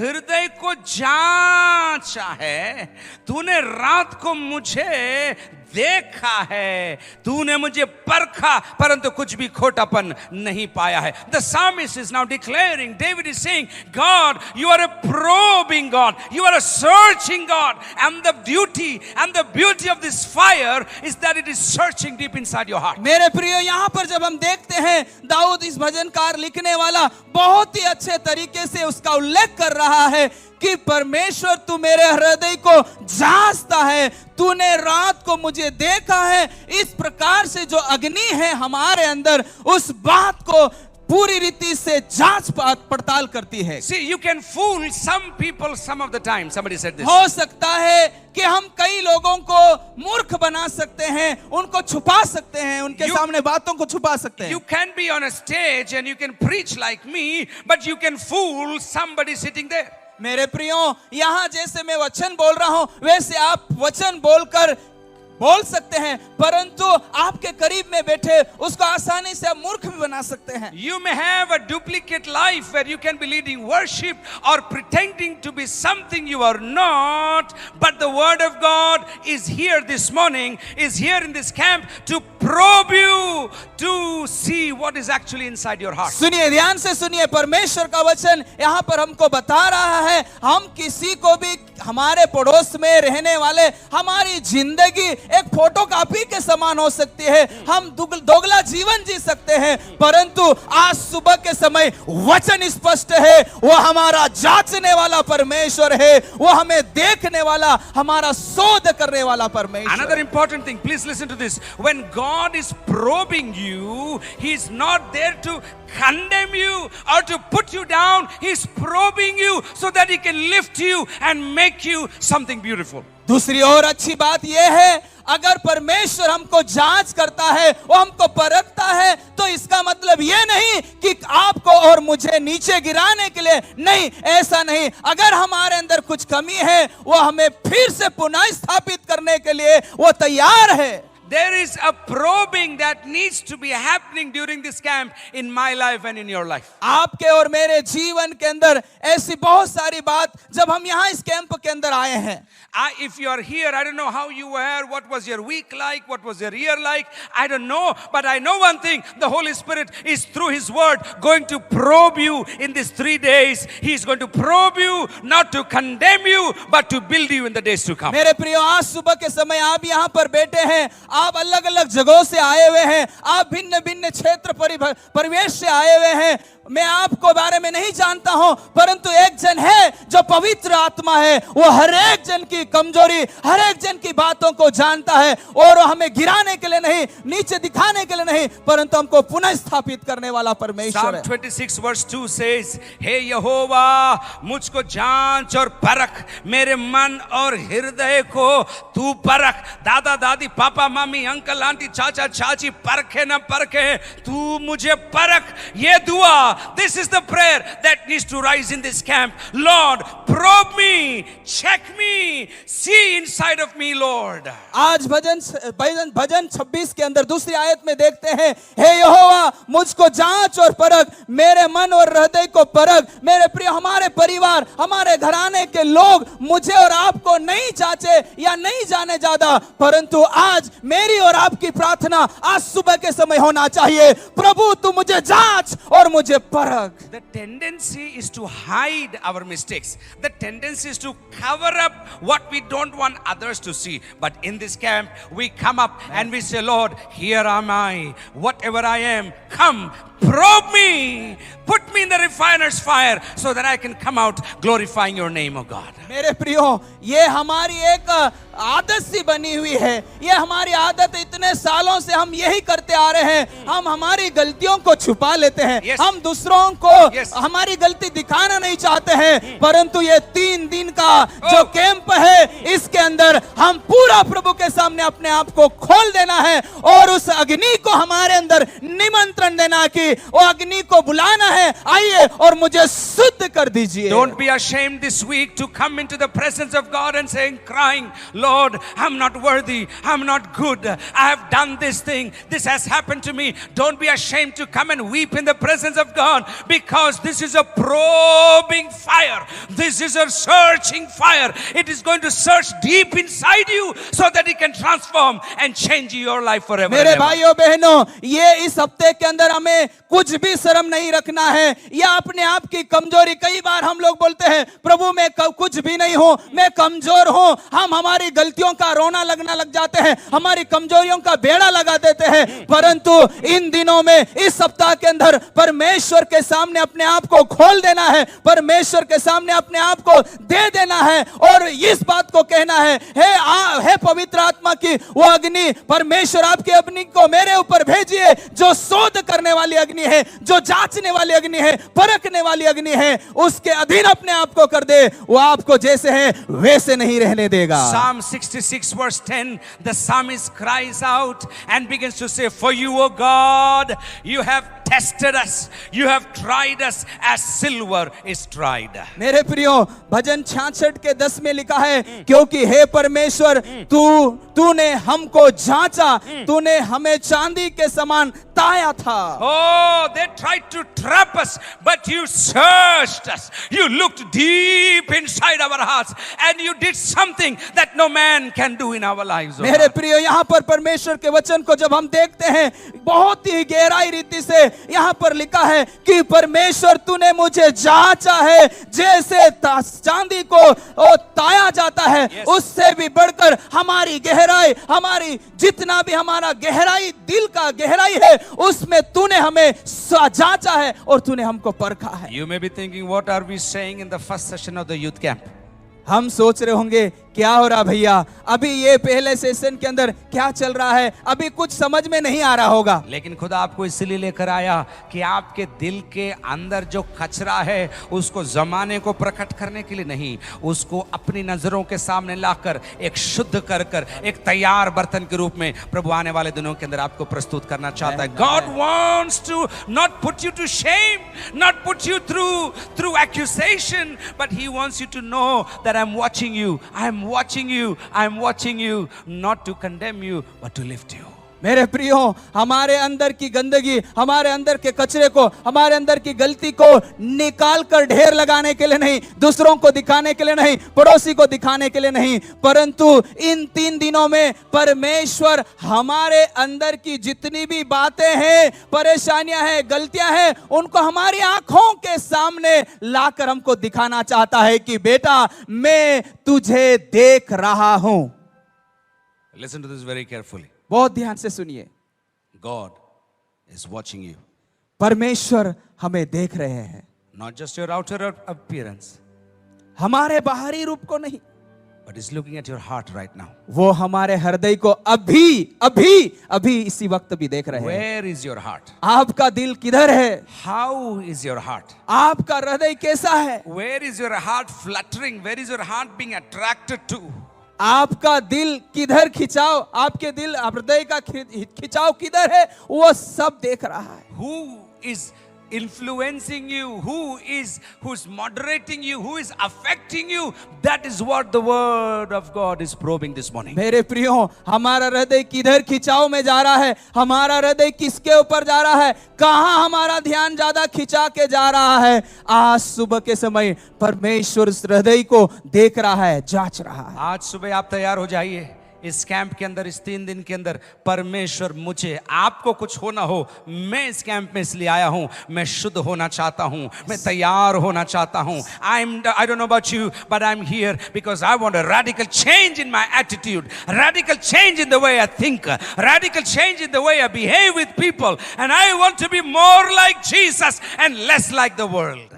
हृदय को जांचा है, तूने रात को मुझे देखा है, तूने मुझे परखा परंतु कुछ भी खोटापन नहीं पाया है. The psalmist is now declaring, David is saying, God, you are a probing God, you are a searching God, and the beauty of this fire is that it is searching deep inside your heart. मेरे प्रिय, यहाँ पर जब हम देखते हैं दाऊद इस भजनकार लिखने वाला बहुत ही अच्छे तरीके से उसका उल्लेख कर रहा है कि परमेश्वर तू मेरे हृदय को जांचता है, तूने रात को मुझे देखा है. इस प्रकार से जो अग्नि है हमारे अंदर, उस बात को पूरी रीति से जांच पड़ताल करती है. See, you can fool some people some of the time. Somebody said this. हो सकता है कि हम कई लोगों को मूर्ख बना सकते हैं, उनको छुपा सकते हैं, उनके सामने बातों को छुपा सकते हैं. You can be on a stage and you can preach like me, but you can fool somebody sitting there. मेरे प्रियो, यहाँ जैसे मैं वचन बोल रहा हूँ वैसे आप वचन बोलकर बोल सकते हैं, परंतु आपके करीब में बैठे उसको आसानी से आप मूर्ख भी बना सकते हैं. You may have a duplicate life where you can be leading worship or pretending to be something you are not, but the word of God is here this morning, is here in this camp to probe you to see what is actually inside your heart. सुनिए, ध्यान से सुनिए, परमेश्वर का वचन यहाँ पर हमको बता रहा है हम किसी को भी हमारे पड़ोस में रहने वाले हमारी जिंदगी एक फोटोकॉपी के समान हो सकती है, हम दोगला जीवन जी सकते हैं, परंतु आज सुबह के समय वचन स्पष्ट है, वो हमारा जांचने वाला परमेश्वर है, वो हमें देखने वाला, हमारा शोध करने वाला परमेश्वर. Another important thing, please listen to this. When God is probing you, He is not there to condemn you or to put you down. He is probing you so that He can lift you and make you something beautiful. दूसरी और अच्छी बात यह है, अगर परमेश्वर हमको जांच करता है, वो हमको परखता है, तो इसका मतलब ये नहीं कि आपको और मुझे नीचे गिराने के लिए, नहीं, ऐसा नहीं. अगर हमारे अंदर कुछ कमी है, वो हमें फिर से पुनः स्थापित करने के लिए वो तैयार है. There is a probing that needs to be happening during this camp in my life and in your life. आपके और मेरे जीवन के अंदर ऐसी बहुत सारी बात जब हम यहाँ इस कैंप के अंदर आए हैं. If you are here, I don't know how you were, what was your week like, what was your year like, I don't know, but I know one thing, the Holy Spirit is through His Word going to probe you in these 3 days. He is going to probe you, not to condemn you, but to build you in the days to come. मेरे प्रियो, आज सुबह के समय आप यहाँ पर बैठे हैं, आप अलग अलग जगहों से आए हुए हैं, आप भिन्न भिन्न क्षेत्र परिवेश से आए हुए हैं. मैं आपको बारे में नहीं जानता हूं, परंतु एक जन है जो पवित्र आत्मा है, वो हर एक जन की कमजोरी, हर एक जन की बातों को जानता है, और वो हमें गिराने के लिए नहीं, नीचे दिखाने के लिए नहीं, परंतु हमको पुनः स्थापित करने वाला परमेश्वर है. Psalm 26 verse 2 says, हे यहोवा, मुझको जांच और परख, मेरे मन और हृदय को तू परख. दादा दादी, पापा मम्मी, अंकल आंटी, चाचा चाची, परखे न परखे, तू मुझे परख. ये दुआ, this is the prayer that needs to rise in this camp. Lord, probe me, check me, see inside of me, Lord. आज भजन 26 के अंदर दूसरी आयत में देखते हैं, हे यहोवा, मुझको जांच और परख, मेरे मन और हृदय को परख. मेरे प्रिय, हमारे परिवार, हमारे घराने के लोग मुझे और आपको नहीं जांचे या नहीं जाने ज्यादा, परंतु आज मेरी और आपकी प्रार्थना आज सुबह के समय होना चाहिए, प्रभु तू मुझे जांच और मुझे परख. The tendency is to hide our mistakes. The tendency is to cover up what we don't want others to see. But in this camp, we come up and we say, Lord, here am I. Whatever I am, come, probe me, put me in the refiner's fire so that I can come out glorifying your name, O God. मेरे प्रियो, ये हमारी एक आदत सी बनी हुई है, ये हमारी आदत, इतने सालों से हम यही करते आ रहे हैं. हम हमारी गलतियों को छुपा लेते हैं. Yes. हम दूसरों को हमारी गलती दिखाना नहीं चाहते हैं, परंतु ये 3 दिन का जो कैंप है, इसके अंदर हम पूरा प्रभु के सामने अपने आप को खोल देना है और उस अग्नि को हमारे अंदर निमंत्रण देना कि वाली वो अग्नि को बुलाना है, आइए और मुझे शुद्ध कर दीजिए। Don't be ashamed this week to come into the presence of God and saying, crying, Lord, I'm not worthy, I'm not good, I have done this thing, this has happened to me. Don't be ashamed to come and weep in the presence of God, because this is a probing fire. This is a searching fire. It is going to search deep inside you so that it can transform and change your life forever. मेरे and ever. भाइयों बहनों, ये इस हफ्ते के अंदर हमें कुछ भी शर्म नहीं रखना है या अपने आप की कमजोरी। कई बार हम लोग बोलते हैं, प्रभु मैं कुछ भी नहीं हूं, मैं कमजोर हूं। हम हमारी गलतियों का रोना लगना लग जाते हैं, हमारी कमजोरियों का बेड़ा लगा देते हैं। परंतु इन दिनों में, इस सप्ताह के अंदर परमेश्वर के सामने अपने आप को खोल देना है, परमेश्वर के सामने अपने आप को दे देना है और इस बात को कहना है, हे पवित्र आत्मा की वो अग्नि, परमेश्वर आपकी अग्नि को मेरे ऊपर भेजिए, जो शोध करने वाली अग्नि है, जो जांचने वाली अग्नि है, परखने वाली अग्नि है, उसके अधीन अपने आप को कर दे। वो आपको जैसे है वैसे नहीं रहने देगा। Psalm 66 verse 10, the psalmist cries out and begins to say, for you, O God, you have tested us, you have tried us as silver is tried. मेरे प्रियो, भजन 66 के 10 में लिखा है, क्योंकि हे परमेश्वर, तूने हमको जांचा, तूने हमें चांदी के समान ताया था। Oh, they tried to trap us, but you searched us. You looked deep inside our hearts and you did something that no man can do in our lives. मेरे प्रियो, यहाँ पर परमेश्वर के वचन को जब हम देखते हैं, बहुत ही गहराई रीति से यहाँ पर लिखा है कि परमेश्वर तूने मुझे जांचा है, जैसे चांदी को ताया जाता है, उससे भी बढ़कर हमारी गहराई, हमारी जितना भी हमारा गहराई, दिल का गहराई है, उसमें तूने हमें जांचा है और तूने हमको परखा है। You may be thinking, what are we saying in the first session of the youth camp? हम सोच रहे होंगे, क्या हो रहा भैया, अभी ये पहले सेशन के अंदर क्या चल रहा है, अभी कुछ समझ में नहीं आ रहा होगा। लेकिन खुदा आपको इसलिए लेकर आया कि आपके दिल के अंदर जो कचरा है उसको जमाने को प्रकट करने के लिए नहीं, उसको अपनी नजरों के सामने लाकर एक शुद्ध कर एक तैयार बर्तन के रूप में प्रभु आने वाले दिनों के अंदर आपको प्रस्तुत करना चाहता है। God wants to not put you to shame, not put you through accusation, but he wants you to know that I'm watching you, I'm watching you, not to condemn you, but to lift you. मेरे प्रियो, हमारे अंदर की गंदगी, हमारे अंदर के कचरे को, हमारे अंदर की गलती को निकाल कर ढेर लगाने के लिए नहीं, दूसरों को दिखाने के लिए नहीं, पड़ोसी को दिखाने के लिए नहीं, परंतु इन 3 दिनों में परमेश्वर हमारे अंदर की जितनी भी बातें हैं, परेशानियां हैं, गलतियां हैं, उनको हमारी आंखों के सामने लाकर हमको दिखाना चाहता है कि बेटा मैं तुझे देख रहा हूं। Listen to this very carefully. बहुत ध्यान से सुनिए, God is watching you. परमेश्वर हमें देख रहे हैं, Not just your outer appearance, हमारे बाहरी रूप को नहीं, but is looking at your heart right now. वो हमारे हृदय को अभी इसी वक्त भी देख रहे हैं। Where is your heart? आपका दिल किधर है? How is your heart? आपका हृदय कैसा है? Where is your heart fluttering? Where is your heart being attracted to? आपका दिल किधर खिंचाव, आपके दिल हृदय का खिंचाव किधर है, वो सब देख रहा है। Who is influencing you? Who's moderating you? Who is affecting you? That is what the word of God is probing this morning. मेरे प्रियो, हमारा हृदय किधर खिंचाव में जा रहा है, हमारा हृदय किसके ऊपर जा रहा है, कहां हमारा ध्यान ज्यादा खिंचा के जा रहा है, आज सुबह के समय परमेश्वर इस हृदय को देख रहा है, जांच रहा है। आज सुबह आप तैयार हो जाइए। इस कैंप के अंदर, इस 3 दिन के अंदर परमेश्वर मुझे, आपको कुछ होना हो, मैं इस कैंप में इसलिए आया हूं, मैं शुद्ध होना चाहता हूं, मैं तैयार होना चाहता हूं। I don't know about you, but I'm here because I want a radical change in my attitude, radical change in the way I think, radical change in the way I behave with people, and I want to be more like Jesus and less like the world.